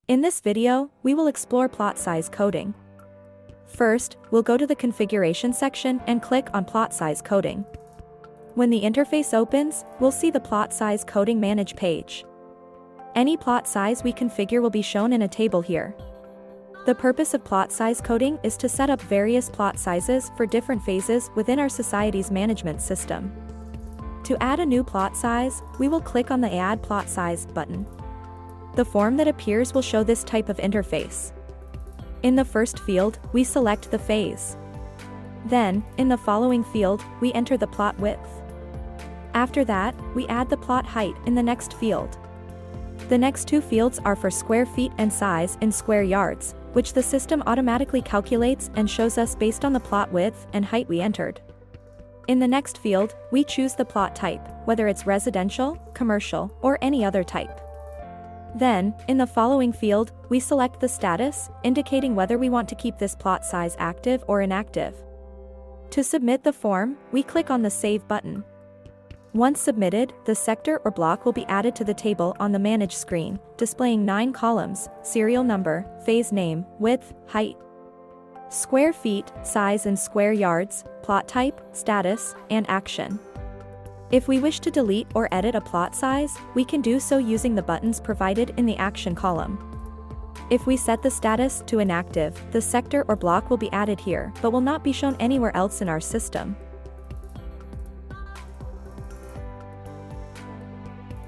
In this video, we will explore plot size coding. First, we'll go to the configuration section and click on plot size coding. When the interface opens, we'll see the plot size coding manage page. Any plot size we configure will be shown in a table here. The purpose of plot size coding is to set up various plot sizes for different phases within our society's management system. To add a new plot size, we will click on the Add Plot Size button. The form that appears will show this type of interface. In the first field, we select the phase. Then, in the following field, we enter the plot width. After that, we add the plot height in the next field. The next two fields are for square feet and size in square yards, which the system automatically calculates and shows us based on the plot width and height we entered. In the next field, we choose the plot type, whether it's residential, commercial, or any other type. Then, in the following field, we select the status, indicating whether we want to keep this plot size active or inactive. To submit the form, we click on the Save button. Once submitted, the sector or block will be added to the table on the Manage screen, displaying 9 columns: serial number, phase name, width, height, square feet, size in square yards, plot type, status, and action. If we wish to delete or edit a plot size, we can do so using the buttons provided in the Action column. If we set the status to inactive, the sector or block will be added here but will not be shown anywhere else in our system.